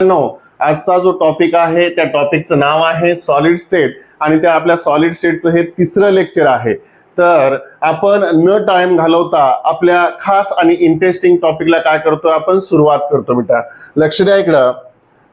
आजचा जो टॉपिक आहे त्या टॉपिकचं नाव आहे सॉलिड स्टेट आणि त्या आपल्या सॉलिड स्टेटचं हे तिसरं लेक्चर आहे। तर आपण न टाइम घालवता आपल्या खास आणि इंटरेस्टिंग टॉपिकला काय करतो आपण सुरुवात करतो बेटा। लक्ष द्या इकडं,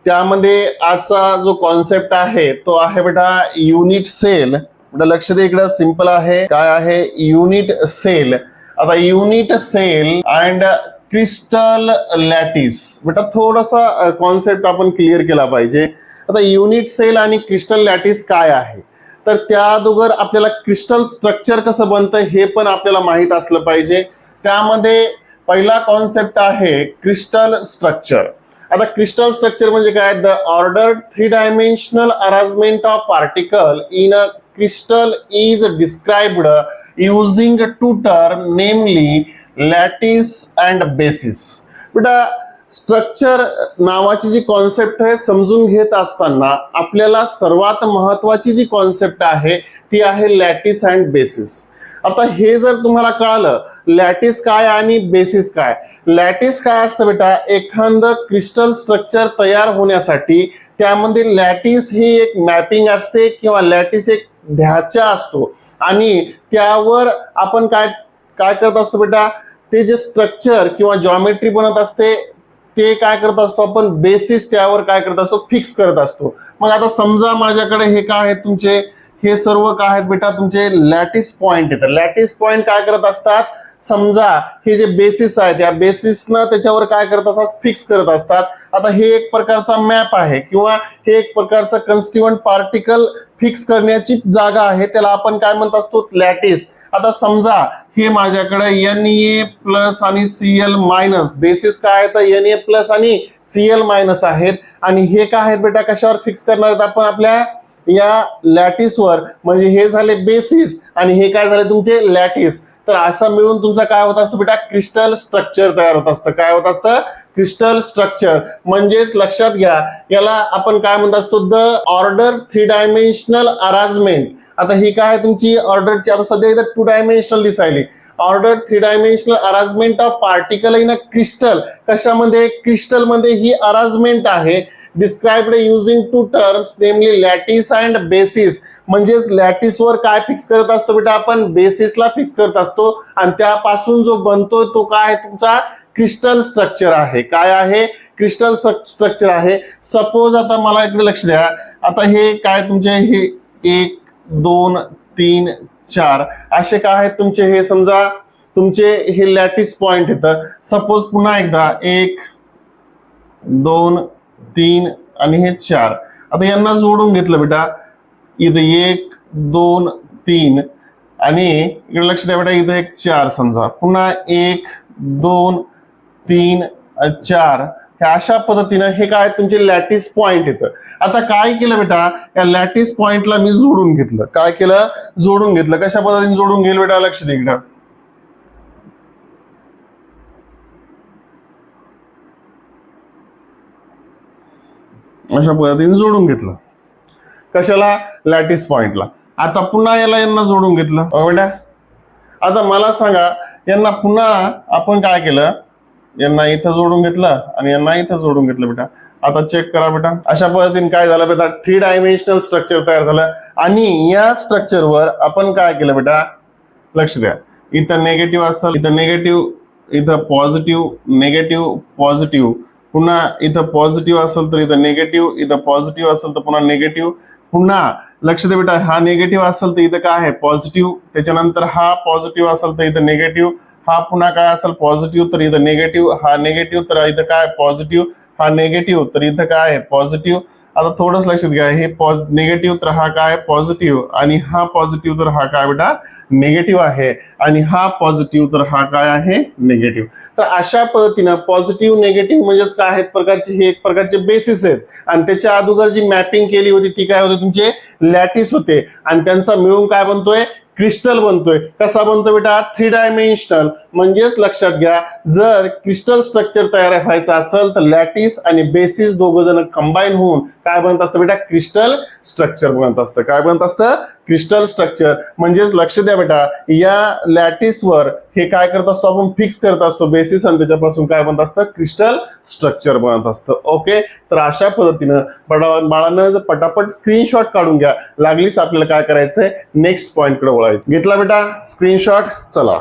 त्यामध्ये आजचा जो कॉन्सेप्ट आहे तो आहे बेटा युनिट सेल। बेटा लक्ष द्या इकडं, सिंपल आहे, काय आहे युनिट सेल। आता unit cell and crystal lattice, बेटा थोडासा कॉन्सेप्ट आपण क्लिअर केला पाहिजे। आता युनिट सेल आणि क्रिस्टल लॅटिस काय आहे, तर त्या अगोदर आपल्याला क्रिस्टल स्ट्रक्चर कसं बनतं हे पण आपल्याला माहित असलं पाहिजे। त्यामध्ये पहिला कॉन्सेप्ट आहे क्रिस्टल स्ट्रक्चर। आता क्रिस्टल स्ट्रक्चर म्हणजे काय, the ordered 3 dimensional arrangement of particle in a crystal is described using two terms, namely lattice and basis। बेटा स्ट्रक्चर नावाची जी कॉन्सेप्ट आहे समजून घेत असताना आपल्याला सर्वात महत्वाची जी कॉन्सेप्ट आहे ती आहे लॅटिस अँड बेसिस। आता हे जर तुम्हाला कळालं लॅटिस काय आणि बेसिस काय, लॅटिस काय असतं बेटा, एखादं क्रिस्टल स्ट्रक्चर तयार होण्यासाठी त्यामध्ये लॅटिस ही एक मॅपिंग असते किंवा लॅटिस एक ढाचा असतो आणि त्यावर आपण काय काय करत असतो बेटा, ते जे स्ट्रक्चर किंवा जॉमेट्री बनत असते ते काय करत असतो आपण बेसिस त्यावर काय करत असतो फिक्स करत असतो। मग आता समजा माझ्याकडे हे काय आहे तुमचे, हे सर्व काय आहेत बेटा तुमचे लॅटिस पॉइंट येतात। लॅटिस पॉइंट काय करत असतात, समजा हे जे बेसिस आहे त्या बेसिसनं त्याच्यावर काय करत असतात फिक्स करत असतात। आता हे एक प्रकारचा मॅप आहे किंवा हे एक प्रकारचा कन्स्टिट्यूएंट पार्टिकल फिक्स करण्याची जागा आहे, त्याला आपण काय म्हणत असतो लॅटिस। आता समजा हे माझ्याकडे Na प्लस आणि Cl मायनस, बेसिस काय आहे तर Na प्लस आणि Cl मायनस आहेत आणि हे काय आहेत बेटा कशावर फिक्स करणार आहेत आपण आपल्या या लॅटिसवर, म्हणजे हे झाले बेसिस आणि हे काय झाले तुमचे लॅटिस। तर असं मिळून तुमचा काय होत असतो बेटा क्रिस्टल स्ट्रक्चर तयार होत असतं। काय होत असतं क्रिस्टल स्ट्रक्चर, म्हणजेच लक्षात घ्या याला आपण काय म्हणत असतो द ऑर्डर 3 डायमेन्शनल अरेंजमेंट। आता ही काय तुमची ऑर्डरची, आता सध्या इथं 2 डायमेन्शनल दिसायली, order 3 dimensional arrangement of particle in a crystal. कशामध्ये, क्रिस्टल मध्ये ही अरेंजमेंट आहे described using 2 terms namely lattice and basis. म्हणजेच लॅटिसवर काय फिक्स करत असतो बेटा आपण बेसिसला फिक्स करत असतो आणि त्यापासून जो बनतो तो काय तुमचा क्रिस्टल स्ट्रक्चर आहे। काय आहे क्रिस्टल स्ट्रक्चर आहे। सपोज आता मला इकडे लक्ष द्या, आता हे काय तुमचे हे 1 2 3 4 असे काय आहेत तुमचे, हे समजा तुमचे हे लॅटिस पॉइंट येतं। सपोज पुन्हा एकदा 1 2 3 आणि हे 4, आता यांना जोडून घेतलं बेटा, इथं 1 2 3 आणि इकडे लक्ष द्या बेटा इथं एक 4 समजा, पुन्हा 1 2 3 4, हे अशा पद्धतीनं हे काय तुमचे लॅटिस पॉइंट येतं। आता काय केलं बेटा, या लॅटिस पॉइंटला मी जोडून घेतलं, काय केलं जोडून घेतलं। कशा पद्धतीने जोडून घेईल बेटा, लक्ष द्या इकडं, अशा पद्धतीने जोडून घेतलं। कशाला, लॅटिस पॉइंटला। आता पुन्हा यांना जोडून घेतलं बेटा। आता मला सांगा यांना पुन्हा आपण काय केलं, यांना इथं जोडून घेतलं आणि यांना इथं जोडून घेतलं बेटा। आता चेक करा बेटा, अशा पद्धतीने काय झालं बेटा 3 डायमेन्शनल स्ट्रक्चर तयार झालं आणि या स्ट्रक्चरवर आपण काय केलं बेटा, लक्ष द्या, इथं निगेटिव्ह असेल इथं निगेटिव्ह, इथं पॉझिटिव्ह निगेटिव्ह पॉझिटिव्ह, पुन्हा इथं पॉझिटिव्ह असेल तर इथं निगेटिव्ह, इथं पॉझिटिव्ह असेल तर पुन्हा निगेटिव्ह, पुन्हा लक्ष द्या बेटा हा निगेटिव्ह असेल तर इथं काय आहे पॉझिटिव्ह, त्याच्यानंतर हा पॉझिटिव्ह असेल तर इथं निगेटिव्ह, हा पुन्हा काय असेल पॉझिटिव्ह तर इथं निगेटिव्ह, हा निगेटिव्ह तर इथं काय पॉझिटिव्ह, हा निगेटिव्ह तर इथं काय आहे पॉझिटिव्ह। आता थोडंच लक्षात घ्या, हे निगेटिव्ह तर हा काय पॉझिटिव्ह आणि हा पॉझिटिव्ह तर हा काय बेटा निगेटिव्ह आहे आणि हा पॉझिटिव्ह तर हा काय आहे निगेटिव्ह। तर अशा पद्धतीनं पॉझिटिव्ह निगेटिव्ह म्हणजेच काय आहेत प्रकारचे, हे एक प्रकारचे बेसिस आहेत आणि त्याच्या अगोदर जी मॅपिंग केली होती ती काय होती तुमचे लॅटिस होते आणि त्यांचा मिळून काय बनतोय क्रिस्टल बनतोय। कसा बनतो बेटा 3 डायमेन्शनल, म्हणजेच लक्षात घ्या, जर क्रिस्टल स्ट्रक्चर तयार व्हायचं असेल तर लॅटिस आणि बेसिस दोघ जण कंबाईन होऊन काय बनत असतं बेटा, क्रिस्टल स्ट्रक्चर बनत असतं. काय बनत असतं, क्रिस्टल स्ट्रक्चर. म्हणजेच लक्ष द्या बेटा, या लॅटिसवर हे काय करत असतो आपण, फिक्स करत असतो बेसिस आणि त्याच्यापासून काय बनत असतं, क्रिस्टल स्ट्रक्चर बनत असतं. ओके, तर अशा पद्धतीनं बाळांना जर पटापट स्क्रीनशॉट काढून घ्या, लागलीच आपल्याला काय करायचंय, नेक्स्ट पॉइंट कडे वळायचं. घेतला बेटा स्क्रीनशॉट. चला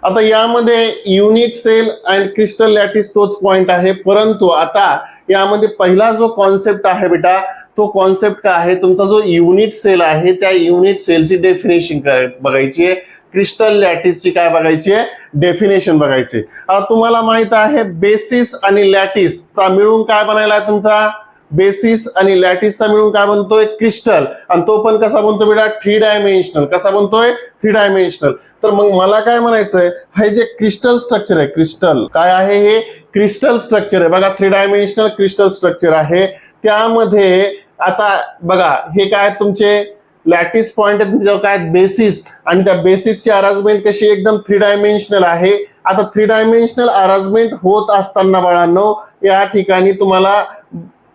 आता यामध्ये unit cell and crystal lattice तोच पॉइंट आहे, परंतु आता यामध्ये पहिला जो कॉन्सेप्ट आहे बेटा, तो कॉन्सेप्ट काय आहे, तुमचा जो युनिट सेल आहे त्या युनिट सेलची डेफिनेशन बघायची आहे, क्रिस्टल लॅटिसची काय बघायची आहे, डेफिनेशन बघायची. आता तुम्हाला माहित आहे बेसिस आणि लॅटिसचा मिळून काय बनायला आहे तुमचा, बेसिस आणि लॅटिसचा मिळून काय बनतोय, क्रिस्टल. आणि तो पण कसा बनतो बेटा, 3 डायमेन्शनल. कसा बनतोय, 3 डायमेन्शनल. तर मग मला काय म्हणायचंय, हे जे क्रिस्टल स्ट्रक्चर आहे, क्रिस्टल काय आहे, हे क्रिस्टल स्ट्रक्चर आहे बघा, 3 डायमेन्शनल क्रिस्टल स्ट्रक्चर आहे. त्यामध्ये आता बघा हे काय तुमचे लॅटिस पॉइंट आहेत, त्याच्यावर काय बेसिस, आणि त्या बेसिसची अरेंजमेंट कशी एकदम 3 डायमेन्शनल आहे. आता 3 डायमेन्शनल अरेंजमेंट होत असताना बाळांनो या ठिकाणी तुम्हाला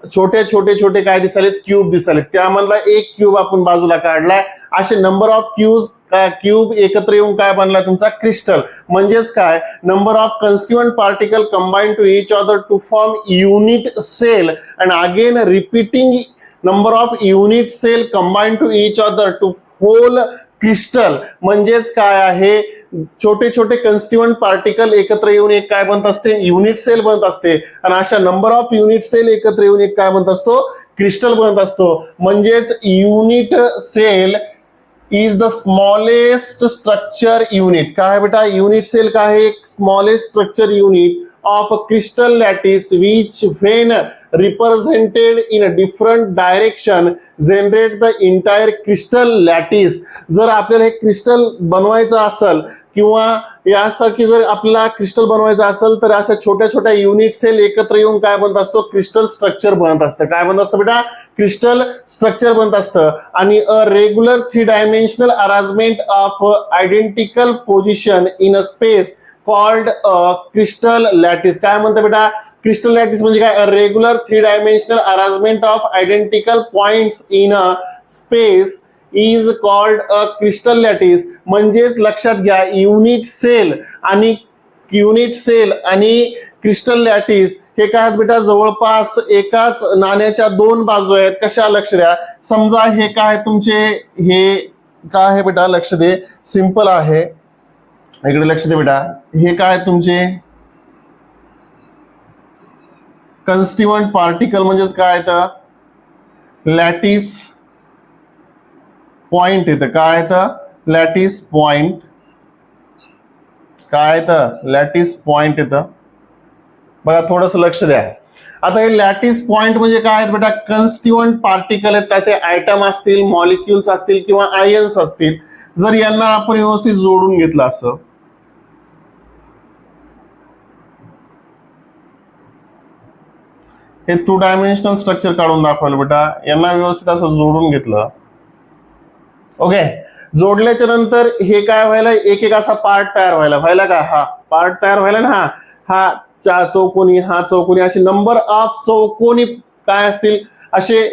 छोटे छोटे छोटे काय दिसालेत, क्यूब दिसालेत. त्यामधला एक क्यूब आपण बाजूला काढलाय. असे नंबर ऑफ क्यूब एकत्र येऊन काय बनला तुमचा, क्रिस्टल. म्हणजेच काय, number of constituent particle combine to each other to form unit cell and again repeating number of unit cell combine to each other to whole crystal. म्हणजेच काय आहे, छोटे छोटे कन्स्टिट्यूएंट पार्टिकल एकत्र येऊन एक काय बनत असते, युनिट सेल बनत असते. आणि अशा नंबर ऑफ युनिट सेल एकत्र येऊन एक काय बनत असतो, क्रिस्टल बनत असतो. म्हणजेच unit cell is the smallest structure unit. काय बेटा, युनिट सेल काय आहे, smallest structure unit of crystal lattice which when represented in a different direction generate the entire crystal lattice. जर आपल्याला हे क्रिस्टल बनवायचं असेल किंवा यासारखी जर आपल्याला क्रिस्टल बनवायचं असेल तर अशा छोट्या छोट्या युनिट सेल एकत्र येऊन काय बनत असतो, क्रिस्टल स्ट्रक्चर बनत असतं. काय बनत असतं बेटा, क्रिस्टल स्ट्रक्चर बनत असतं. आणि a regular 3 dimensional arrangement of identical position in a space called crystal lattice. काय म्हणतं बेटा, क्रिस्टल लॅटिस म्हणजे काय, regular 3 dimensional arrangement of identical points in a space is called a crystal lattice. म्हणजेच लक्षात घ्या, युनिट सेल आणि crystal lattice हे काय आहेत बेटा, जवळपास एकाच नाण्याच्या 2 बाजू आहेत. कशा, लक्ष द्या. समजा हे काय तुमचे, हे काय आहे बेटा, लक्ष दे, सिंपल आहे, इकडे लक्ष दे बेटा. हे काय तुमचे कन्स्टिट्यूएंट पार्टिकल म्हणजेच काय तर लॅटिस पॉइंट येतं. काय तर लॅटिस पॉइंट, काय तर लॅटिस पॉइंट येतं बघा, थोडस लक्ष द्या. आता हे लॅटिस पॉइंट म्हणजे काय आहेत बेटा, कन्स्टिट्यूएंट पार्टिकल आहेत, त्यात आयटम असतील, मॉलिक्युल्स असतील किंवा आयन्स असतील. जर यांना आपण व्यवस्थित जोडून घेतलं असं, हे 2 डायमेन्शनल स्ट्रक्चर काढून दाखवलं बेटा, यांना व्यवस्थित असं जोडून घेतलं. ओके, जोडल्याच्या नंतर हे काय व्हायला, एक एक असा पार्ट तयार व्हायला का, हा पार्ट तयार व्हायला ना, हा चौकोनी, हा चौकोनी, असे नंबर ऑफ चौकोनी काय असतील, असे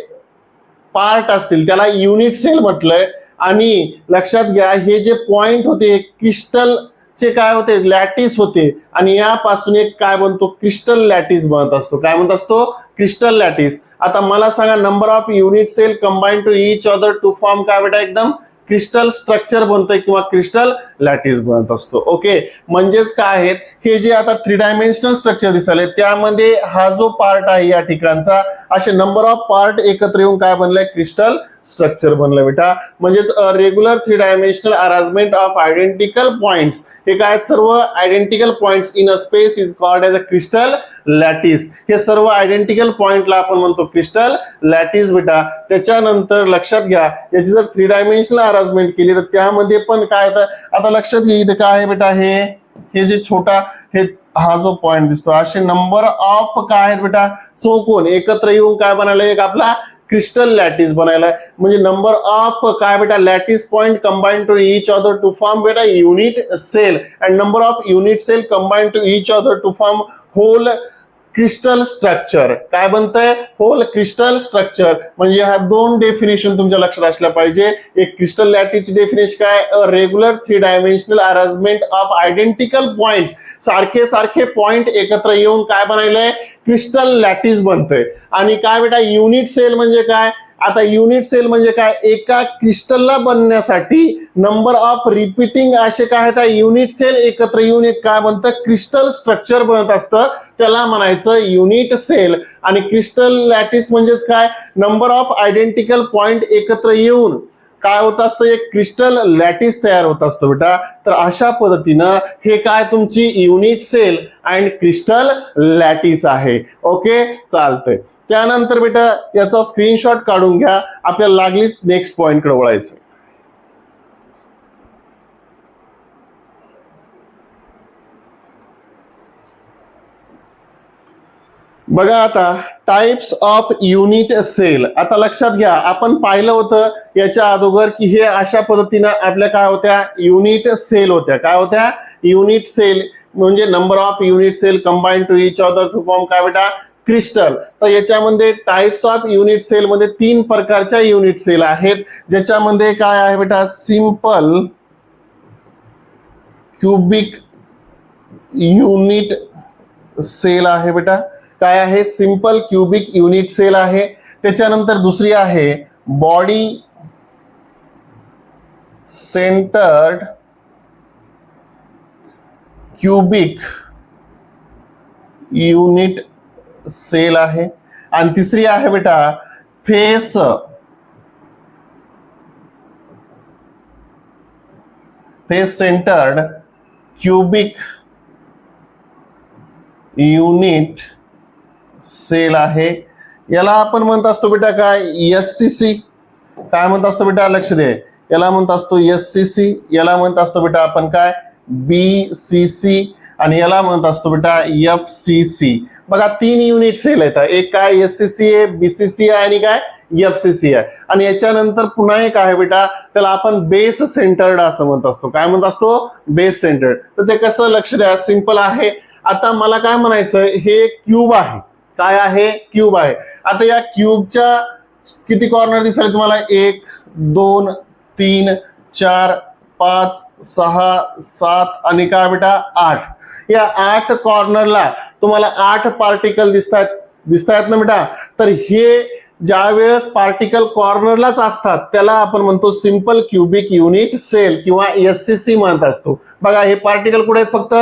पार्ट असतील, त्याला युनिट सेल म्हटलंय. आणि लक्षात घ्या, हे जे पॉइंट होते क्रिस्टल चे काय होते, लॅटिस होते. आणि यापासून एक काय बनतो, क्रिस्टल लॅटिस बनत असतो. काय बनत असतो, क्रिस्टल लॅटिस. आता मला सांगा, number of unit cell combine to each other to form काय बेटा, एकदम क्रिस्टल स्ट्रक्चर बनतंय किंवा क्रिस्टल लॅटिस बनत असतो. ओके, म्हणजेच काय आहेत, हे जे आता 3 डायमेन्शनल स्ट्रक्चर दिसले त्यामध्ये हा जो पार्ट आहे या ठिकाणचा, असे नंबर ऑफ पार्ट एकत्र येऊन काय बनलंय, क्रिस्टल स्ट्रक्चर बनलं बेटा. म्हणजेच regular 3 dimensional arrangement of identical points, हे काय सर्व identical points in a space is called as a crystal lattice. हे सर्व आयडेंटिकल पॉइंटला आपण म्हणतो क्रिस्टल लॅटिस बेटा. त्याच्यानंतर लक्षात घ्या, याची जर 3 डायमेन्शनल अरेंजमेंट केली तर त्यामध्ये पण काय, आता लक्षात घ्या, इथे काय आहे बेटा, हे जे छोटा, हे हा जो पॉइंट दिसतो, असे नंबर ऑफ काय आहेत बेटा, चौकोन एकत्र येऊन काय बनायला एक आपला क्रिस्टल लॅटिस बनायला, म्हणजे नंबर ऑफ काय बेटा lattice point combine to each other to form बेटा unit cell and number of unit cell combine to each other to form whole crystal structure. काय बनतंय होल क्रिस्टल स्ट्रक्चर. म्हणजे हा दोन डेफिनेशन तुमच्या लक्षात असल्या पाहिजे. एक क्रिस्टल लॅटिसची डेफिनेशन काय, a regular 3 dimensional arrangement of identical point, सारखे सारखे पॉइंट एकत्र येऊन काय बनायलंय क्रिस्टल लॅटिस बनतंय. आणि काय बेटा युनिट सेल म्हणजे काय, आता युनिट सेल म्हणजे काय, एका क्रिस्टलला बनण्यासाठी नंबर ऑफ रिपीटिंग असे काय त्या युनिट सेल एकत्र येऊन एक काय बनतं क्रिस्टल स्ट्रक्चर बनत असतं, त्याला म्हणायचं युनिट सेल. आणि क्रिस्टल लॅटिस म्हणजेच काय, नंबर ऑफ आयडेंटिकल पॉइंट एकत्र येऊन काय होत असतं एक क्रिस्टल लॅटिस तयार होत असतं बेटा. तर अशा पद्धतीनं हे काय तुमची unit cell and crystal lattice आहे. ओके चालतंय. त्यानंतर बेटा याचा स्क्रीनशॉट काढून घ्या, आपल्याला लागलीच नेक्स्ट पॉइंट कडे वळायचं. बघा आता टाइप्स ऑफ युनिट सेल. आता लक्षात घ्या आपण पाहिलं होतं याच्या अगोदर की हे अशा पद्धतीनं आपल्या काय होत्या युनिट सेल होत्या. काय होत्या युनिट सेल म्हणजे number of unit cell combine to each other to form काय बेटा क्रिस्टल. तर याच्यामध्ये टाइप्स ऑफ युनिट सेल मध्ये 3 प्रकारच्या युनिट सेल आहेत, ज्याच्यामध्ये काय आहे बेटा सिंपल क्यूबिक युनिट सेल आहे बेटा. काय आहे सिंपल क्यूबिक युनिट सेल आहे. त्याच्यानंतर दुसरी आहे body centred cubic unit cell आहे. आणि तिसरी आहे बेटा face centred cubic unit cell आहे. याला आपण म्हणत असतो बेटा काय SCC. काय म्हणत असतो बेटा लक्ष दे, याला म्हणत असतो SCC, याला म्हणत असतो बेटा आपण काय BCC आणि याला म्हणत असतो बेटा FCC. बघा 3 युनिट सेल आहेत, एक काय SCC आहे, BCC आहे आणि काय FCC आहे. आणि याच्यानंतर पुन्हा एक आहे बेटा त्याला आपण बेस सेंटर्ड असं म्हणत असतो. काय म्हणत असतो बेस सेंटर्ड. तर ते कसं लक्ष द्या सिंपल आहे. आता मला काय म्हणायचं हे क्यूब आहे. काय आहे क्यूब आहे. आता या क्यूबच्या किती कॉर्नर दिसले तुम्हाला 1 2 3 4 5 6 7 आणि काय बेटा 8. या 8 कॉर्नरला तुम्हाला 8 पार्टिकल दिसतायत ना बेटा. तर हे ज्या वेळेस पार्टिकल कॉर्नरलाच असतात त्याला आपण म्हणतो सिंपल क्यूबिक युनिट सेल किंवा SCC म्हणत असतो. बघा हे पार्टिकल कुठे आहेत फक्त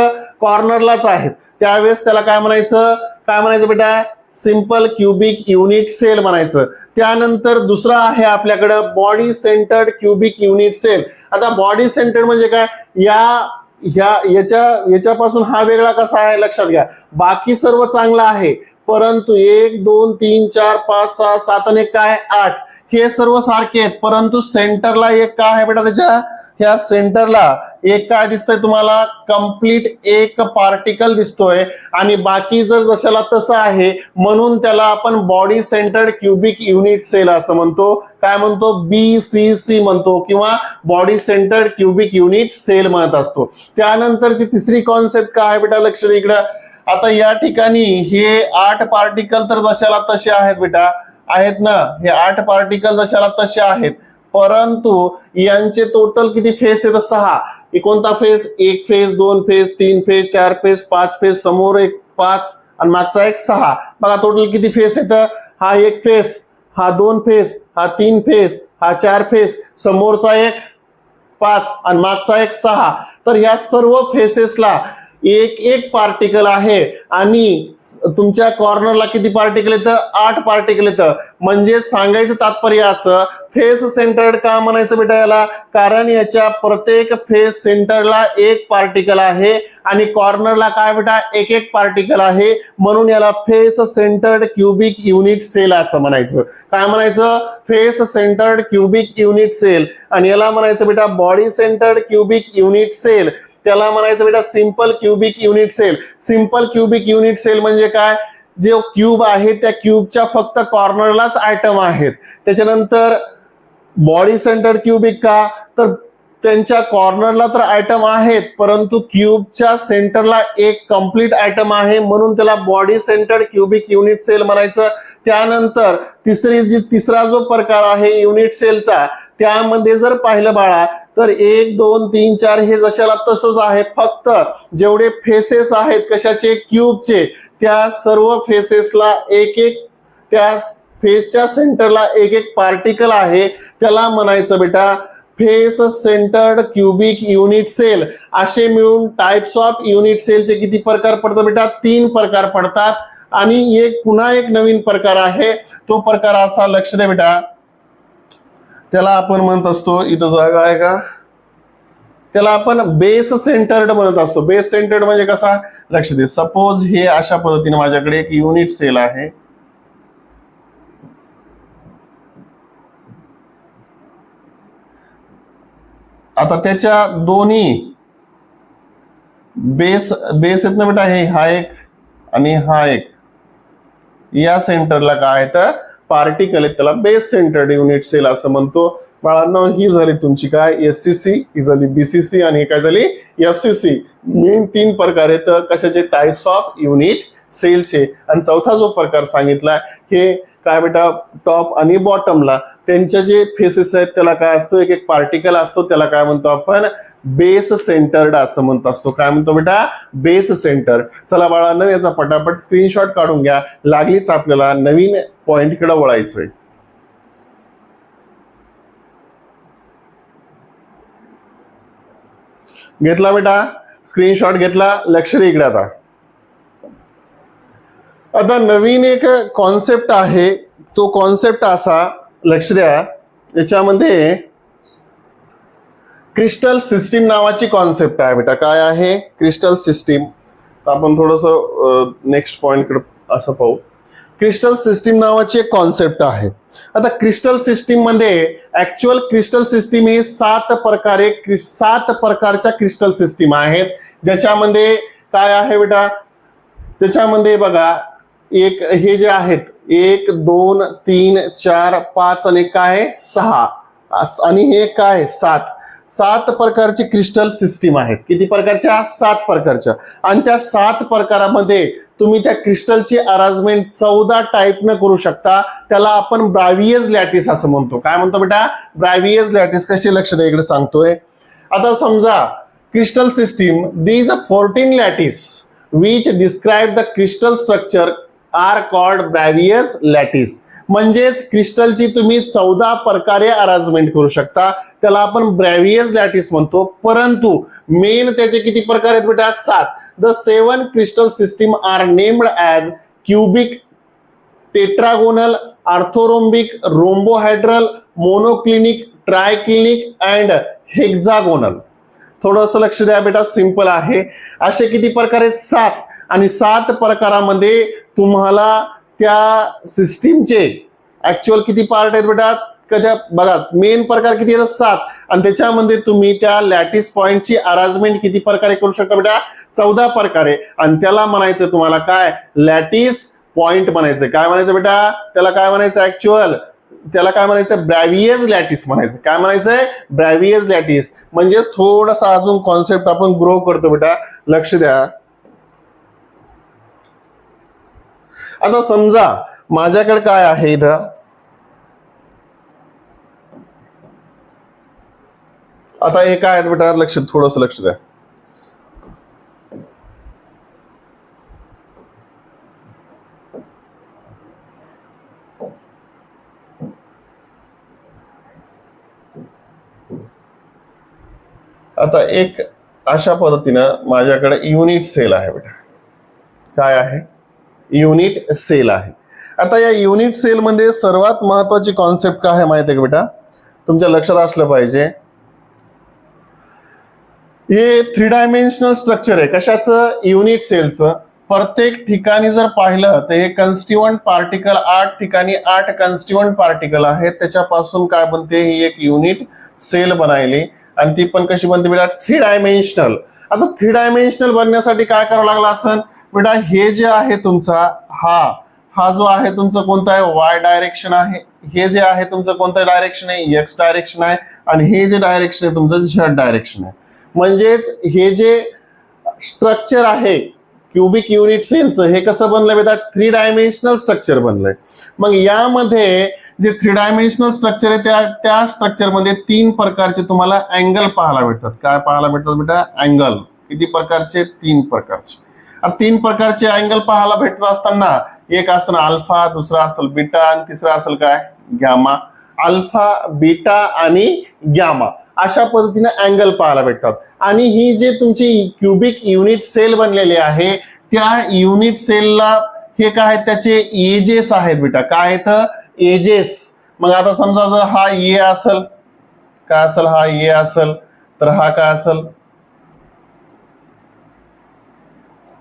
कॉर्नरलाच आहेत, त्यावेळेस त्याला काय म्हणायचं बेटा सिंपल क्यूबिक युनिट सेल म्हणायचं. त्यानंतर दुसरा आहे आपल्याकडं body centred cubic unit cell. आता बॉडी सेंटर्ड म्हणजे काय, याच्यापासून हा वेगळा कसा आहे लक्षात घ्या. बाकी सर्व चांगलं आहे परंतु 1 2 3 4 5 6 7 आणि काय 8 हे सर्व सारखे आहेत, परंतु सेंटरला एक काय आहे बेटा त्याच्या ह्या सेंटरला एक काय दिसतंय तुम्हाला कंप्लीट एक पार्टिकल दिसतोय आणि बाकी जर जशाला तसं आहे म्हणून त्याला आपण body centred cubic unit cell असं म्हणतो. काय म्हणतो BCC म्हणतो किंवा body centred cubic unit cell म्हणत असतो. त्यानंतरची तिसरी कॉन्सेप्ट काय आहे बेटा लक्ष दे इकडं. आता या ठिकाणी हे 8 पार्टिकल तर जशाला तसे आहेत बेटा आहेत ना, हे 8 पार्टिकल जशाला तसे आहेत परंतु यांचे टोटल किती फेस आहेत 6. कोणता face 1 face 2 face 3 face 4 face 5 face समोर एक 5 आणि मागचा एक 6. बघा टोटल किती फेस आहेत, हा 1 फेस हा 2 फेस हा 3 फेस हा 4 फेस समोरचा एक 5 आणि मागचा एक 6. तर या सर्व फेसेसला एक एक पार्टिकल आहे आणि तुमच्या कॉर्नरला किती पार्टिकल येतं 8 पार्टिकल येतं. म्हणजे सांगायचं तात्पर्य असं फेस सेंटर्ड का म्हणायचं बेटा याला, कारण याच्या प्रत्येक फेस सेंटरला एक पार्टिकल आहे आणि कॉर्नरला काय बेटा एक एक पार्टिकल आहे म्हणून याला face centred cubic unit cell असं म्हणायचं. काय म्हणायचं face centred cubic unit cell. आणि याला म्हणायचं बेटा body centred cubic unit cell, त्याला म्हणायचं बेटा simple cubic unit cell. Simple cubic unit cell म्हणजे काय जो क्यूब आहे त्या क्यूबच्या फक्त कॉर्नरलाच आयटम आहेत. त्याच्यानंतर बॉडी सेंटर्ड क्यूबिक का, तर त्यांच्या कॉर्नरला तर आयटम आहेत परंतु क्यूबच्या सेंटरला एक कंप्लीट आयटम आहे म्हणून त्याला body centred cubic unit cell म्हणायचं. त्यानंतर तिसरा जो प्रकार आहे युनिट सेलचा, त्यामध्ये जर पाहिलं बाळा तर 1 2 3 4 हे जशाला तसंच आहे, फक्त जेवढे फेसेस आहेत कशाचे, क्यूबचे, त्या सर्व फेसेसला एक एक, त्या फेसच्या सेंटरला एक एक पार्टिकल आहे, त्याला म्हणायचं बेटा face centred cubic unit cell. असे मिळून टाइप्स ऑफ युनिट सेलचे किती प्रकार पडतात बेटा, 3 प्रकार पडतात. आणि पुन्हा एक नवीन प्रकार आहे, तो प्रकार असा, लक्ष दे बेटा, त्याला आपण म्हणत असतो, इथं जागा आहे का, त्याला आपण बेस सेंटर्ड म्हणत असतो. बेस सेंटर्ड म्हणजे कसा, लक्ष दे, सपोज हे अशा पद्धतीने माझ्याकडे एक युनिट सेल आहे. आता त्याच्या दोन्ही बेस आहेत ना बेटा, हा एक आणि हा एक, या सेंटरला काय आहे तर पार्टिकल आहेत, त्याला बेस सेंटर्ड युनिट सेल असं म्हणतो. बाळांनो, ही झाली तुमची काय एससीसी, ही झाली बीसीसी आणि ही काय झाली एफसीसी. मेन 3 प्रकार आहेत कशाचे, टाइप्स ऑफ युनिट सेलचे. आणि चौथा जो प्रकार सांगितला हे काय बेटा, टॉप आणि बॉटमला त्यांचे जे फेसेस आहेत त्याला काय असतो, एक एक पार्टिकल असतो, त्याला काय म्हणतो आपण, बेस सेंटर्ड असं म्हणत असतो. काय म्हणतो बेटा, बेस सेंटर. चला बाळांनो, याचा पटापट स्क्रीनशॉट काढून घ्या, लागलीच आपल्याला नवीन पॉइंटकडे वळायचंय. घेतला बेटा, स्क्रीनशॉट घेतला, लक्ष दे इकडे. आता नवीन एक कॉन्सेप्ट आहे, तो कॉन्सेप्ट असा, लक्ष द्या, याच्यामध्ये क्रिस्टल सिस्टीम नावाची कॉन्सेप्ट आहे बेटा. काय आहे, क्रिस्टल सिस्टीम. आपण थोडंसं नेक्स्ट पॉइंटकडे असं पाहू. क्रिस्टल सिस्टीम नावाची एक कॉन्सेप्ट आहे. आता क्रिस्टल सिस्टीम मध्ये ऍक्च्युअल क्रिस्टल सिस्टीम हे 7 प्रकारच्या क्रिस्टल सिस्टीम आहेत, ज्याच्यामध्ये काय आहे बेटा, त्याच्यामध्ये बघा, एक हे जे आहेत 1 2 3 4 5 आणि काय 6 आणि हे काय 7 प्रकारचे क्रिस्टल सिस्टीम आहेत. किती प्रकारच्या, 7 प्रकारच्या. आणि त्या 7 प्रकारामध्ये तुम्ही त्या क्रिस्टलची अरेंजमेंट 14 टाईपनं करू शकता. त्याला आपण ब्रावियस लॅटिस असं म्हणतो. काय म्हणतो बेटा, ब्रावियस लॅटिस. कशी, लक्ष द्या, इकडे सांगतोय. आता समजा crystal system, these 14 lattice which describe the crystal structure are called Bravais lattice. म्हणजेच क्रिस्टलची तुम्ही 14 प्रकारे अरेंजमेंट करू शकता, त्याला आपण ब्रॅव्हियस लॅटिस म्हणतो. परंतु मेन त्याचे किती प्रकार आहेत बेटा, 7. The 7 crystal system are named as cubic, tetragonal, orthorhombic, rhombohedral, monoclinic, triclinic and hexagonal. थोडंसं लक्ष द्या बेटा, सिंपल आहे. असे किती प्रकार आहेत, 7. आणि 7 प्रकारामध्ये तुम्हाला त्या सिस्टीमचे ऍक्च्युअल किती पार्ट आहेत बेटा, कधी बघा, मेन प्रकार किती आहेत, 7. आणि त्याच्यामध्ये तुम्ही त्या लॅटिस पॉइंटची अरेंजमेंट किती प्रकारे करू शकता बेटा, 14 प्रकारे. आणि त्याला म्हणायचं तुम्हाला काय, लॅटिस पॉइंट म्हणायचं. काय म्हणायचं बेटा, त्याला काय म्हणायचं ऍक्च्युअल, त्याला काय म्हणायचं, ब्रॅव्हियस लॅटिस म्हणायचं. काय म्हणायचंय, ब्रॅव्हियस लॅटिस. म्हणजे थोडासा अजून कॉन्सेप्ट आपण ग्रो करतो बेटा, लक्ष द्या. आता समजा माझ्याकडे काय आहे इथं, आता हे काय आहे बेटा, थोडंसं लक्ष द्या. आता एक अशा पद्धतीनं माझ्याकडे युनिट सेल आहे बेटा. काय आहे, युनिट सेल आहे. आता या युनिट सेल मध्ये सर्वात महत्वाची कॉन्सेप्ट काय आहे माहिती आहे का बेटा, तुमच्या लक्षात असलं पाहिजे. हे 3 डायमेन्शनल स्ट्रक्चर आहे. कशाचं, युनिट सेलचं. प्रत्येक ठिकाणी जर पाहिलं तर हे कन्स्टिट्युएंट पार्टिकल 8 ठिकाणी 8 कन्स्टिट्युएंट पार्टिकल आहेत. त्याच्यापासून काय बनते, ही एक युनिट सेल बनायली. आणि ती पण कशी बनते बेटा, 3 डायमेन्शनल. आता 3 डायमेन्शनल बनण्यासाठी काय करावं लागलं असेल, बेटा हे जे आहे तुमचा हा जो आहे तुमचा कोणता आहे, वाय डायरेक्शन आहे. हे जे आहे तुमचं कोणतं डायरेक्शन आहे, एक्स डायरेक्शन आहे. आणि हे जे डायरेक्शन आहे तुमचं झेड डायरेक्शन आहे. म्हणजेच हे जे स्ट्रक्चर आहे क्युबिक युनिट सेलचं, हे कसं बनलंय बेटा, 3 डायमेन्शनल स्ट्रक्चर बनलंय. मग यामध्ये जे 3 डायमेन्शनल स्ट्रक्चर आहे त्या स्ट्रक्चरमध्ये 3 प्रकारचे तुम्हाला अँगल पाहायला भेटतात. काय पाहायला भेटतात बेटा, अँगल. किती प्रकारचे, 3 प्रकारचे. 3 प्रकारचे अँगल पाहायला भेटत असताना एक असेल अल्फा, दुसरा असेल बीटा आणि तिसरा असेल काय, गॅमा. अल्फा, बीटा आणि गॅमा अशा पद्धतीने अँगल पाहायला भेटतात. आणि ही जे तुमची क्युबिक युनिट सेल बनलेली आहे त्या युनिट सेलला हे काय त्याचे एजेस आहेत बेटा. काय आहेत, एजेस. मग आता समजा जर हा ए असेल, काय असेल, हा ए असेल तर हा काय असेल,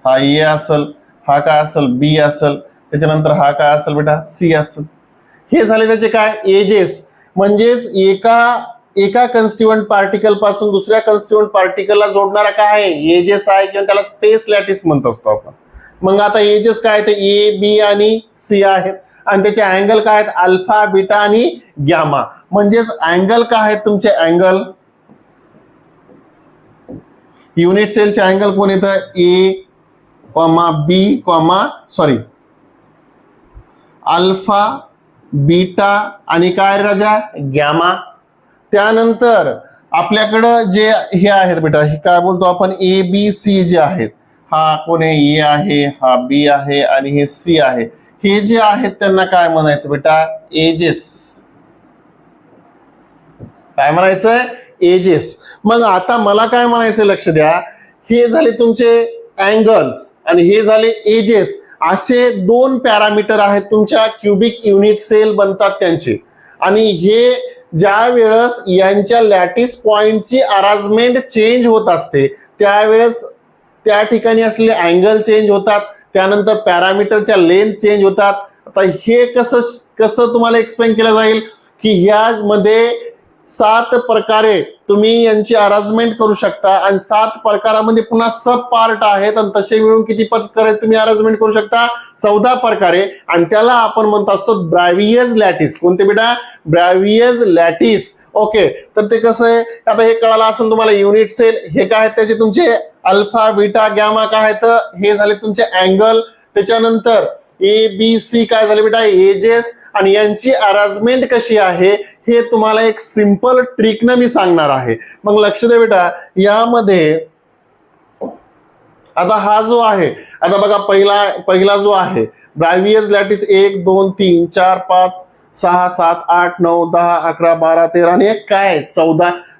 हा ए असेल, हा काय असेल, बी असेल. त्याच्यानंतर हा काय असेल बेटा, सी असेल. हे झाले त्याचे काय, एजेस. म्हणजेच एका कन्स्टिट्युएंट पार्टिकल पासून दुसऱ्या कन्स्टिट्युएंट पार्टिकलला जोडणारा काय आहे, एजेस आहे, किंवा त्याला स्पेस लॅटिस म्हणत असतो आपण. मग आता एजेस काय ते ए, बी आणि सी आहेत. आणि त्याचे अँगल काय आहेत, अल्फा, बीटा आणि गॅमा. म्हणजेच अँगल काय आहेत तुमचे, अँगल युनिट सेलचे अँगल कोण येतं, ए कॉमा बी कॉमा सॉरी अल्फा, बीटा आणि काय राजा, गॅमा. त्यानंतर आपल्याकडं जे हे आहेत बेटा, हे काय बोलतो आपण, ए बी सी जे आहेत, हा कोण आहे, ए आहे, हा बी आहे आणि हे सी आहे. हे जे आहेत त्यांना काय म्हणायचं बेटा, एजेस. काय म्हणायचं, एजेस. मग आता मला काय म्हणायचं, लक्ष द्या, हे झाले तुमचे अँगल्स आणि हे झाले एजेस. असे 2 पॅरामीटर आहेत तुमच्या क्युबिक युनिट सेल बनतात त्यांचे. आणि हे ज्या वेळेस यांच्या लॅटिस पॉइंटची अरेंजमेंट चेंज होत असते त्यावेळेस त्या ठिकाणी असलेले अँगल चेंज होतात. त्यानंतर पॅरामीटरच्या लेंथ चेंज होतात. आता हे कसं तुम्हाला एक्सप्लेन केलं जाईल की ह्यामध्ये 7 प्रकारे तुम्ही यांची अरेंजमेंट करू शकता आणि 7 प्रकारामध्ये पुन्हा सब पार्ट आहेत आणि तसे मिळून किती प्रकारे तुम्ही अरेंजमेंट करू शकता, 14 प्रकारे. आणि त्याला आपण म्हणत असतो ब्रॅव्हियस लॅटिस. कोणते बेटा, ब्रॅव्हियस लॅटिस. ओके, तर ते कसं आहे आता हे कळालं असेल तुम्हाला. युनिट सेल हे काय आहेत त्याचे तुमचे अल्फा, बीटा, गॅमा काय आहेत, हे झाले तुमचे अँगल. त्याच्यानंतर ए बी सी काय झाले बेटा, एजेस. आणि यांची अरेंजमेंट कशी आहे हे तुम्हाला एक सिंपल ट्रिकनं मी सांगणार आहे. मग लक्ष द्या बेटा, यामध्ये आता हा जो आहे, आता बघा पहिला जो आहे ब्रॅव्हियस लॅटिस 1 2 3 4 5 6 7 8 9 10 11 12 13 आणि एक काय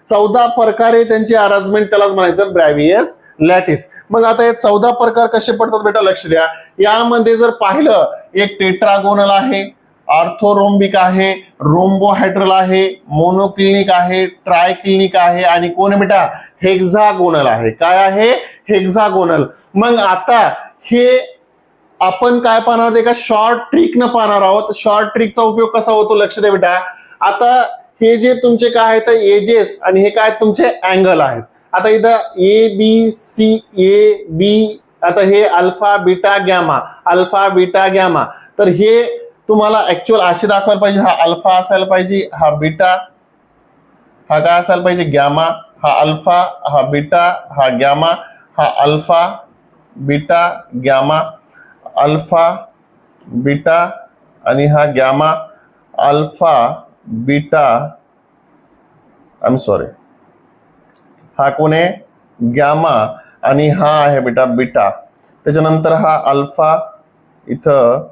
14 प्रकारे त्यांची अरेंजमेंट, त्यालाच म्हणायचं ब्रॅव्हियस लॅटिस. मग आता हे 14 प्रकार कसे पडतात बेटा, लक्ष द्या. यामध्ये जर पाहिलं, एक टेट्रागोनल आहे, ऑर्थोरोम्बिक आहे, रोम्बोहायड्रल आहे, मोनोक्लिनिक आहे, ट्रायक्लिनिक आहे आणि कोण बेटा, हेक्सागोनल आहे. काय आहे, हेक्सागोनल. मग आता हे आपण काय पाहणार आहोत, एका शॉर्ट ट्रिकनं पाहणार आहोत. शॉर्ट ट्रिकचा उपयोग कसा होतो, लक्ष द्या बेटा. आता हे जे तुमचे काय आहेत एजेस आणि हे काय तुमचे अँगल आहेत. आता इथं A B C, A B, आता हे alpha, beta, gamma, alpha, beta, gamma. तर हे तुम्हाला ऍक्च्युअल असे दाखवायला पाहिजे. हा अल्फा असायला पाहिजे, हा बीटा, हा काय असायला पाहिजे, गॅमा, हा अल्फा, हा बीटा, हा गॅमा, हा alpha, beta, gamma, alpha, beta आणि हा gamma, alpha, beta, I am sorry, हा कोण आहे, गॅमा आणि हा आहे बेटा बीटा. त्याच्यानंतर हा अल्फा, इथं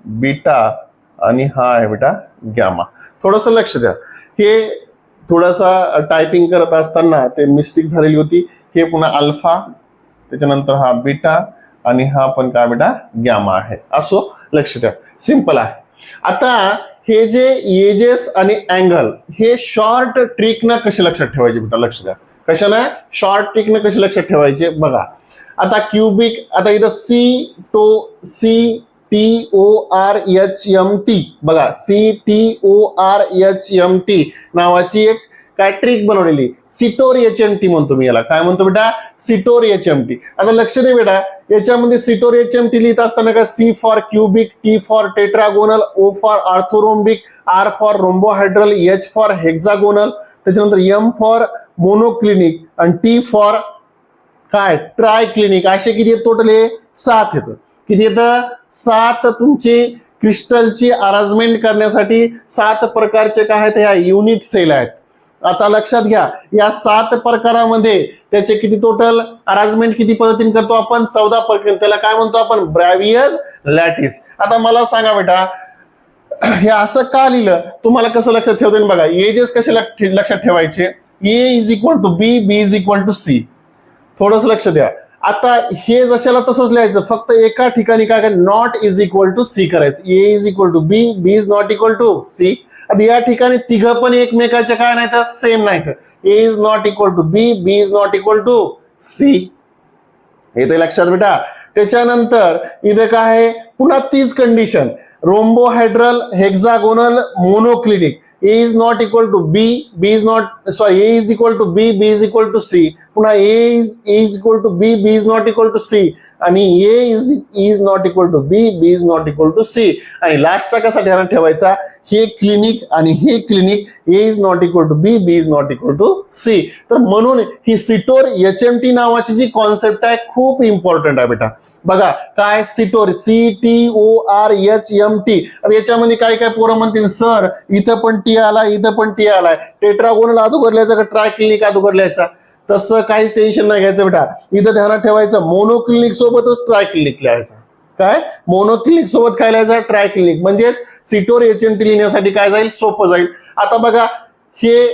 बीटा आणि हा आहे बेटा गॅमा. थोडंसं लक्ष द्या, हे थोडासा टायपिंग करत असताना ते मिस्टेक झालेली होती. हे पुन्हा अल्फा, त्याच्यानंतर हा बीटा आणि हा पण काय बेटा गॅमा आहे. असो, लक्ष द्या, सिंपल आहे. आता हे जे एजेस आणि अँगल हे शॉर्ट ट्रिकनं कसे लक्षात ठेवायचे बेटा, लक्ष द्या. कशाला शॉर्ट ट्रिकनं कसे लक्षात ठेवायचे बघा. आता क्युबिक, आता इथं CTORHMT बघा, CTORHMT नावाची एक काय ट्रिक बनवलेली, सिटोर HMT म्हणतो मी याला. काय म्हणतो बेटा, सिटोर HMT. आता लक्ष दे बेटा, याच्यामध्ये सिटोर HMT लिहित असताना का C for cubic, T for tetragonal, O for orthorhombic, R for rhombohedral, H for hexagonal, त्याच्यानंतर M फॉर मोनोक्लिनिक आणि T फॉर काय ट्रायक्लिनिक. असे किती आहेत टोटल, 7 येतं. किती येतं, 7 तुमची क्रिस्टलची अरेंजमेंट करण्यासाठी 7 प्रकारचे काय आहेत, ह्या युनिट सेल आहेत. आता लक्षात घ्या, या 7 प्रकारामध्ये त्याचे किती टोटल अरेंजमेंट किती पद्धतीने करतो आपण, 14 प्रकार. त्याला काय म्हणतो आपण, ब्रॅव्हियस लॅटिस. आता मला सांगा बेटा, हे असं का लिहिलं, तुम्हाला कसं लक्षात ठेवता बघा. एजेस कसे लक्षात ठेवायचे, A is equal to B, B is equal to C. थोडंसं लक्ष द्या. आता हे जशाला तसंच लिहायचं, फक्त एका ठिकाणी काय not is equal to C करायचं. A is equal to B, B is not equal to C. आता या ठिकाणी तिघं पण एकमेकाचे काय नाही तर सेम नाही. A is not equal to B, B is not equal to C. हे ते लक्षात बेटा. त्याच्यानंतर इथे काय आहे, पुन्हा तीच condition, rhombohedral, hexagonal, monoclinic. A is not equal to B, A is equal to B, B is equal to C. पुन्हा A is equal to B, B is not equal to C. आणि A is not equal to B, B is not equal to C. आणि लास्टचा कसा ध्यानात ठेवायचा, हे clinic आणि हे clinic, A is not equal to B, B is not equal to C. तर म्हणून ही सिटोर HMT नावाची जी कॉन्सेप्ट आहे खूप इम्पॉर्टंट आहे बेटा. बघा काय सिटोर, CTORHMT. याच्यामध्ये काय काय पोरं म्हणतील, सर इथं पण T आलाय, इथं पण T आलाय, टेट्रागोनल अगोदर लिहायचा का ट्रायक्लिनिक अगोदर लिहायचा. तसं काहीच टेन्शन नाही घ्यायचं बेटा. इथं ध्यानात ठेवायचं, मोनोक्लिनिक सोबतच ट्रायक्लिनिक लिहायचं. काय मोनोक्लिनिक सोबत काय लिहायचं, ट्रायक्लिनिक. म्हणजेच सिटोर HMT लिहिण्यासाठी काय जाईल, सोपं जाईल. आता बघा, हे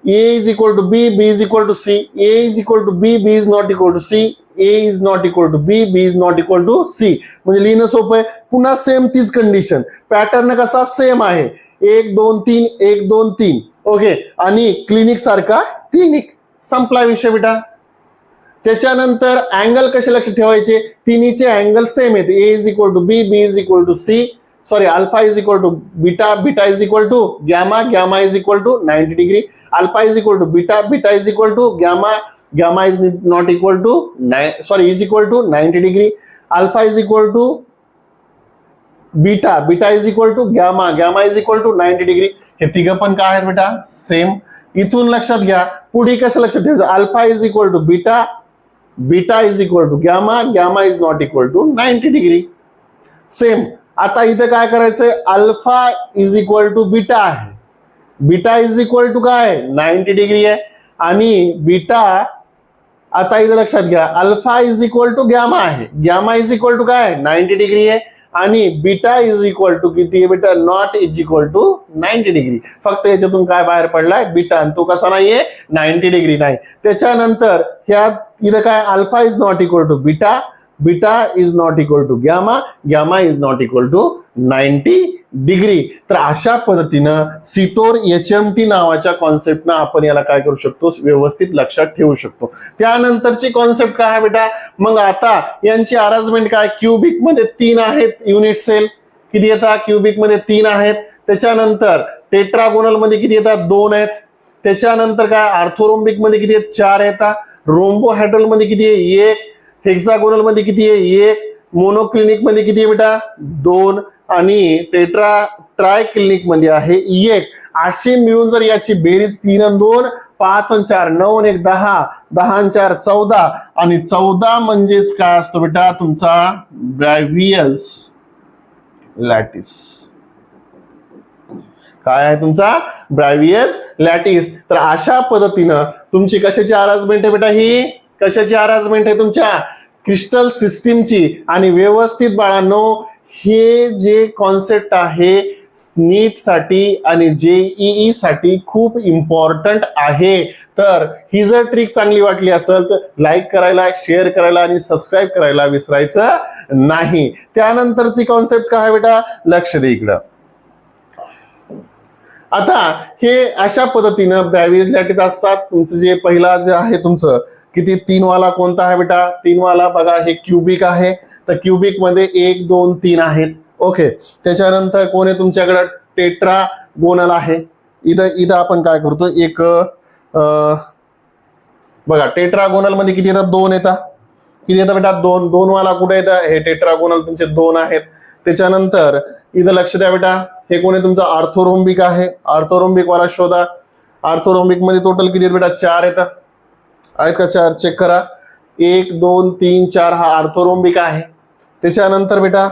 A is equal to B, B is equal to C, A is equal to B, B is not equal to C, A is not equal to B, B is not equal to C. म्हणजे लिहिणं सोपं आहे. पुन्हा same तीच condition, pattern कसा same आहे, 1 2 3 1 2 3. Okay. आणि clinic सारखा क्लिनिक. संपला विषय बेटा. त्याच्यानंतर अँगल कसे लक्षात ठेवायचे, तिन्हीचे अँगल सेम आहेत. A is equal to B, B is equal to C, sorry alpha is equal to beta, beta is equal to gamma, gamma is equal to 90 degree. Alpha is equal to beta, beta is equal to gamma, gamma is not equal to is equal to 90 degree. Alpha is equal to beta, beta is equal to gamma, gamma is equal to 90 degree. हे तिघं पण काय आहेत बेटा, same. इथून लक्षात घ्या, पुढे कसं लक्षात ठेवायचं, alpha is equal to beta, beta is equal to gamma, gamma is not equal to 90 degree. Same. आता इथं काय करायचंय, alpha is equal to beta आहे, बीटा इज इक्वल टू काय 90 डिग्री आहे. आणि बीटा, आता इथं लक्षात घ्या, alpha is equal to gamma आहे, गॅमा इज इक्वल टू काय 90 डिग्री आहे. आणि बीटा इज इक्वल टू किती आहे बेटा, not is equal to 90 degree. फक्त याच्यातून काय बाहेर पडलाय, बीटा, आणि तो कसा नाहीये 90 डिग्री नाही. त्याच्यानंतर ह्या इथं काय, alpha is not equal to beta, beta is not equal to gamma, gamma is not equal to 90 degree. तर अशा पद्धतीनं सिटोर HMT नावाच्या कॉन्सेप्टनं आपण याला काय करू शकतो, व्यवस्थित लक्षात ठेवू शकतो. त्यानंतरची कॉन्सेप्ट काय आहे बेटा, मग आता यांची अरेंजमेंट काय, क्युबिक मध्ये 3 आहेत युनिट सेल. किती येतात, क्युबिक मध्ये 3 आहेत. त्याच्यानंतर टेट्रागोनल मध्ये किती येतात, 2 आहेत. त्याच्यानंतर काय, ऑर्थोरोम्बिक मध्ये किती आहेत, 4 येतात. रोम्बोहायड्रल मध्ये किती आहे, 1. हेक्सागोनल मध्ये किती आहे, 1. मोनोक्लिनिक मध्ये किती आहे बेटा, 2. आणि ट्रायक्लिनिक मध्ये आहे 1. असे मिळून जर याची बेरीज 3 आणि 2 5 आणि 4 9 आणि 1 10, 10 आणि 4 14, आणि 14 म्हणजेच काय असतो बेटा, तुमचा ब्रॅव्हियस लॅटिस. काय आहे तुमचा, ब्रॅव्हियस लॅटिस. तर अशा पद्धतीनं तुमची कशाची अरेंजमेंट आहे बेटा, ही कशाची अरेंजमेंट आहे, तुमच्या क्रिस्टल सिस्टीमची. आणि व्यवस्थित बाळांनो, हे जे कॉन्सेप्ट आहे नीट साठी आणि JEE साठी खूप इम्पॉर्टंट आहे. तर ही जर ट्रिक चांगली वाटली असेल तर लाईक करायला, शेअर करायला आणि सबस्क्राईब करायला विसरायचं नाही. त्यानंतरची कॉन्सेप्ट काय बेटा, लक्ष दे इकडं. आता हे अशा पद्धतीनं ब्रॅव्हियस लॅटिस असतात. तुमचं जे पहिला जे आहे तुमचं किती 3 वाला कोणता आहे बेटा, 3 वाला बघा, हे क्युबिक आहे. तर क्युबिक मध्ये 1 2 3 आहेत. ओके. त्याच्यानंतर कोण आहे तुमच्याकडे, टेट्रागोनल आहे. इथं इथं आपण काय करतो, एक बघा टेट्रागोनल मध्ये किती येतात, 2 येतात. किती येतात बेटा, 2. 2 वाला कुठे येतं, हे टेट्रागोनल तुमचे 2 आहेत. त्याच्यानंतर इथं लक्ष द्या बेटा, हे कोण आहे तुमचा ऑर्थोरोम्बिक आहे. ऑर्थोरोम्बिक वाला शोधा. ऑर्थोरोम्बिक मध्ये टोटल किती आहेत बेटा, 4 येतात. आहेत का 4? चेक करा. 1 2 3 4 हा ऑर्थोरोम्बिक आहे. त्याच्यानंतर बेटा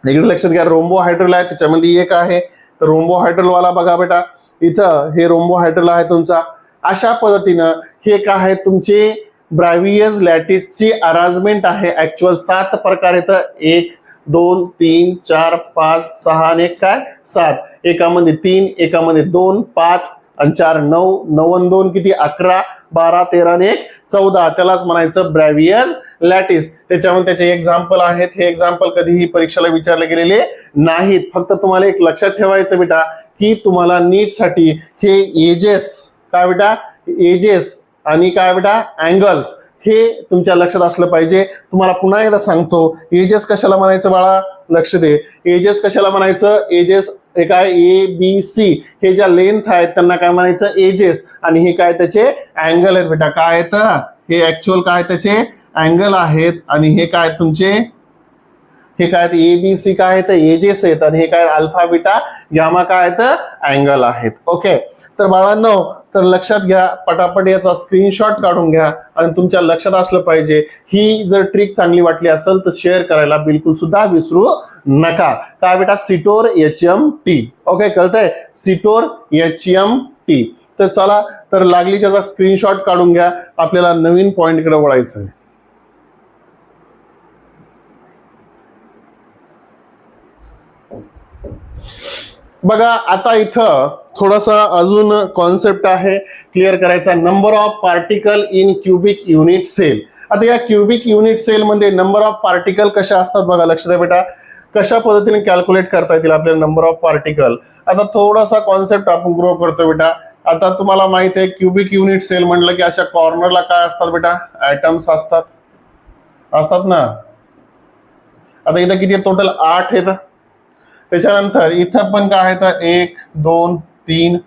इकडे लक्षात घ्या, रोम्बोहायड्रल आहे, त्याच्यामध्ये 1 आहे. तर रोम्बोहायड्रल वाला बघा बेटा, इथं हे रोम्बोहायड्रल आहे तुमचा. अशा पद्धतीनं हे काय आहे, तुमचे ब्रावियस लॅटिसची अरेंजमेंट आहे. ऍक्च्युअल 7 प्रकार येतं. 1 2 3 4 5 6 आणि एक काय 7. एकामध्ये 3, एकामध्ये 2, 5 आणि 4 9. 9 आणि 2 किती, 11, 12, 13 आणि 1 14. त्यालाच म्हणायचं ब्रॅवियस लॅटिस. त्याच्यामध्ये त्याचे एक्झाम्पल आहेत. हे एक्झाम्पल कधीही परीक्षेला विचारले गेलेले नाहीत. फक्त तुम्हाला एक लक्षात ठेवायचं बेटा, की तुम्हाला नीट साठी हे एजेस काय बेटा, एजेस आणि काय बेटा अँगल्स, हे तुमच्या लक्षात असलं पाहिजे. तुम्हाला पुन्हा एकदा सांगतो, एजेस कशाला म्हणायचं बाळा, लक्ष दे. एजेस कशाला म्हणायचं, एजेस हे काय ABC, हे ज्या लेंथ आहेत त्यांना काय म्हणायचं, एजेस. आणि हे काय त्याचे अँगल आहेत बेटा. काय आहेत हे, ऍक्च्युअल काय त्याचे अँगल आहेत. आणि हे काय तुमचे, हे काय ABC काय आहेत, एजेस आहेत. आणि हे काय अल्फा बीटा गामा काय आहेत, अँगल आहेत. ओके. तर बाळांनो, तर लक्षात घ्या, पटापट याचा स्क्रीनशॉट काढून घ्या. आणि तुमच्या लक्षात असलं पाहिजे, ही जर ट्रिक चांगली वाटली असेल तर शेअर करायला बिलकुल सुद्धा विसरू नका. काय बेटा, सिटोर HMT. ओके, कळतंय, सिटोर HMT. तर चला, तर लागलीच्या स्क्रीनशॉट काढून घ्या. आपल्याला नवीन पॉइंटकडे वळायचं आहे. बघा आता इथं थोडासा अजून कॉन्सेप्ट आहे क्लिअर करायचा. Number of particle in cubic unit cell. आता या क्युबिक युनिट सेल मध्ये नंबर ऑफ पार्टिकल कशा असतात बघा, लक्ष द्या बेटा, कशा पद्धतीने कॅल्क्युलेट करता येतील आपल्याला नंबर ऑफ पार्टिकल. आता थोडासा कॉन्सेप्ट आपण ग्रो करतो बेटा. आता तुम्हाला माहित आहे, क्युबिक युनिट सेल म्हणलं की अशा कॉर्नरला काय असतात बेटा, ऍटम्स असतात ना. आता इथं किती टोटल 8 आहेत. त्याच्यानंतर इथं पण काय आहे, 1 2 3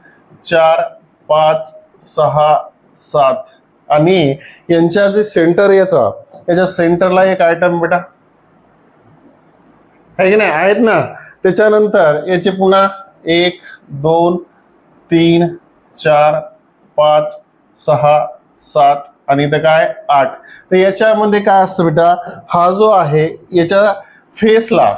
4 5 6 7. आणि यांच्या जे सेंटर याच्या सेंटरला एक आयटम बेटा आहे की नाही, आहेत ना. त्याच्यानंतर याचे पुन्हा 1 2 3 4 5 6 7 आणि इथं काय 8. तर याच्यामध्ये काय असतं बेटा, हा जो आहे याच्या फेसला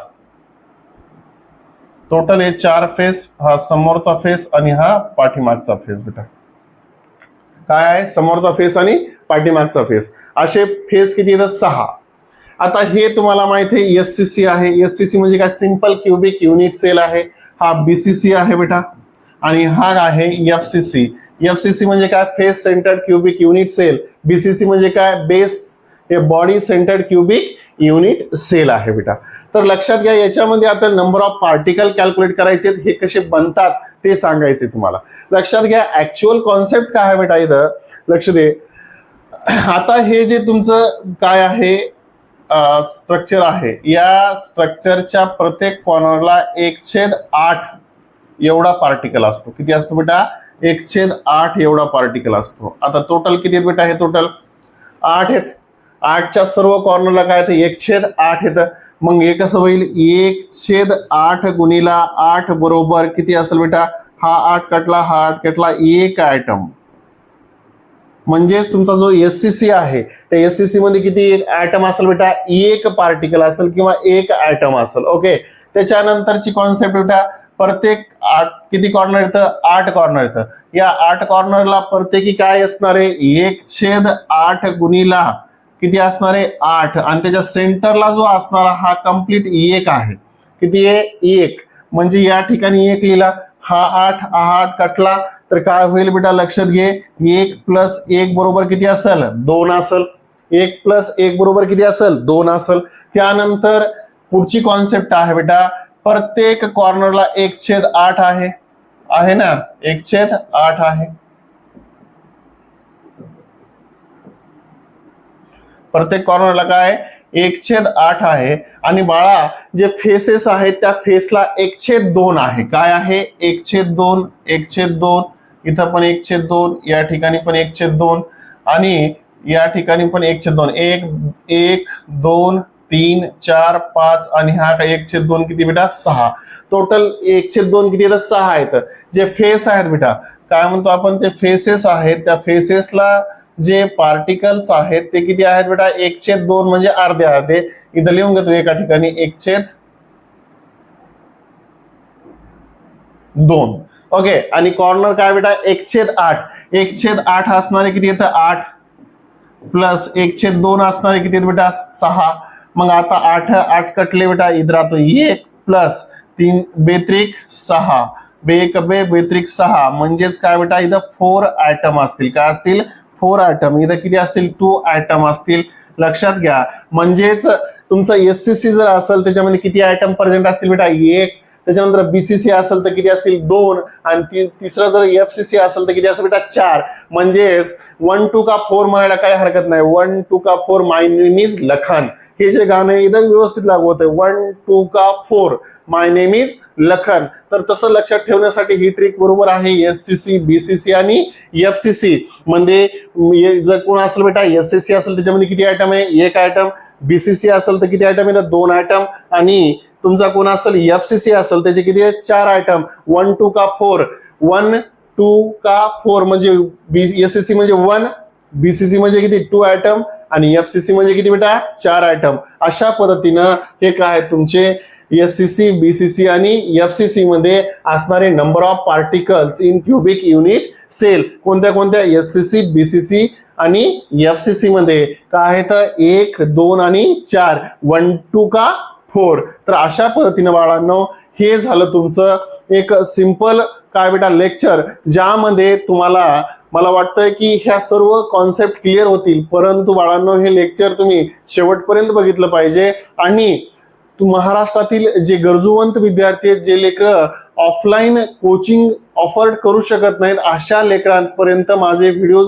टोटल हे 4 फेस, हा समोरचा फेस आणि हा पाठीमागचा फेस बेटा. काय आहे, समोरचा फेस आणि पाठीमागचा फेस, असे फेस किती येतात, 6. आता हे तुम्हाला माहिती आहे SCC आहे. SCC म्हणजे काय, सिंपल क्युबिक युनिट सेल आहे. हा BCC आहे बेटा. आणि हा आहे FCC. FCC म्हणजे काय, face centred cubic unit cell. BCC म्हणजे काय, बेस हे body centred cubic unit cell आहे बेटा. तर लक्षात घ्या, याच्यामध्ये आपल्याला नंबर ऑफ पार्टिकल कॅल्क्युलेट करायचे, हे कसे बनतात ते सांगायचे तुम्हाला. लक्षात घ्या, ऍक्च्युअल कॉन्सेप्ट काय आहे बेटा, इथं लक्ष दे. आता हे जे तुमचं काय आहे स्ट्रक्चर आहे, या स्ट्रक्चरच्या प्रत्येक कॉर्नरला 1/8 एवढा पार्टिकल असतो. किती असतो बेटा, 1/8 एवढा पार्टिकल असतो. आता टोटल किती आहेत बेटा, हे टोटल 8 आहेत. 8च्या सर्व कॉर्नरला काय येतं, 1/8 येतं. मग हे कसं होईल, 1/8 गुणिला 8 बरोबर किती असेल बेटा, हा 8 कटला, हा 8 कटला, 1 आयटम. म्हणजेच तुमचा जो SCC आहे, त्या SCC मध्ये किती आयटम असेल बेटा, 1 पार्टिकल असेल किंवा 1 आयटम असेल. ओके. त्याच्यानंतरची कॉन्सेप्ट बेटा, प्रत्येक 8 किती कॉर्नर येतं, 8 कॉर्नर येतं. या 8 कॉर्नरला प्रत्येकी काय असणार आहे, 1/8 गुणिला किती असणार आहे, 8. आणि त्याच्या सेंटरला जो असणारा हा कम्प्लीट 1 आहे. किती आहे, 1. म्हणजे या ठिकाणी 1 लिहिला, हा 8, हा 8 कटला, तर काय होईल बेटा, लक्षात घे, 1 + 1 बरोबर किती असेल, 2 असेल. 1 + 1 बरोबर किती असेल, 2 असेल. त्यानंतर पुढची कॉन्सेप्ट आहे बेटा, प्रत्येक कॉर्नरला 1/8 आहे ना, 1/8 आहे. प्रत्येक कॉर्नरला काय 1/8 आहे. आणि बाळा जे फेसेस आहेत त्या फेसला 1/2 आहे. काय आहे 1/2 1/2, इथं पण 1/2, या ठिकाणी पण 1/2 आणि या ठिकाणी पण 1/2. 1 2 3 4 5 आणि हा काय 1/2 किती बेटा 6. टोटल 1/2 किती येतात 6 आहेत. जे फेस आहेत बेटा काय म्हणतो आपण ते फेसेस आहेत त्या फेसेसला जे पार्टिकल्स आहेत ते किती आहेत बेटा 1/2 म्हणजे अर्धे अर्धे. इथं लिहून घेतो एका ठिकाणी 1/2. ओके. आणि कॉर्नर काय बेटा 1/8. 1/8 असणारे किती येतं 8 प्लस 1/2 असणारे किती येत बेटा 6. मग आता 8 कटले बेटा इथं राहतो 1 प्लस 3 बेत्रिक 6 बेक बे बेत्रिक 6 म्हणजेच काय बेटा इथं 4 आयटम असतील. काय असतील 4 आयटम. इथं किती असतील 2 आयटम असतील. लक्षात घ्या. म्हणजेच तुमचं एससीसी जर असेल त्याच्यामध्ये किती आयटम प्रेझेंट असतील बेटा 1. त्याच्यानंतर बीसीसी असेल तर किती असतील 2 आणि तिसरं जर एफसीसी असेल तर किती असेल बेटा 4. म्हणजेच 1 2 का 4 म्हणायला काही हरकत नाही. 1 2 का 4 माय नेम इज लखन. हे जे गाणं एकदम व्यवस्थित लागू होतं 1 2 का 4 माय नेम इज लखन. तर तसं लक्षात ठेवण्यासाठी ही ट्रिक बरोबर आहे. एससीसी बीसीसी आणि एफसीसी म्हणजे जर कोण असेल बेटा एससीसी असेल त्याच्यामध्ये किती आयटम आहे 1 आयटम. बीसीसी असेल तर किती आयटम येतात 2 आयटम. आणि तुमचा कोण असेल एफसीसी असेल त्याचे किती आहेत 4 आयटम. 1 2 का 4 1 2 का 4 म्हणजे एससीसी म्हणजे 1 बीसीसी म्हणजे किती 2 आयटम आणि एफसीसी म्हणजे किती बेटा 4 आयटम. अशा पद्धतीनं हे काय तुमचे एससीसी बीसीसी आणि एफसीसी मध्ये असणारे number of particles in cubic unit cell कोणत्या कोणत्या एससीसी बीसीसी आणि एफसीसी मध्ये काय आहेत 1 2 आणि 4 1 2 का 4. तर अशा पद्धतीने बाळांनो हे झालं तुमचं एक सिंपल काय बेटा लेक्चर ज्यामध्ये तुम्हाला मला वाटतंय की ह्या सर्व कॉन्सेप्ट क्लिअर होतील. परंतु बाळांनो हे लेक्चर तुम्ही शेवटपर्यंत बघितलं पाहिजे. आणि महाराष्ट्रातील जे गरजूवंत विद्यार्थी आहेत जे लेकरं ऑफलाईन कोचिंग ऑफर करू शकत नाहीत अशा लेकरांपर्यंत माझे व्हिडिओ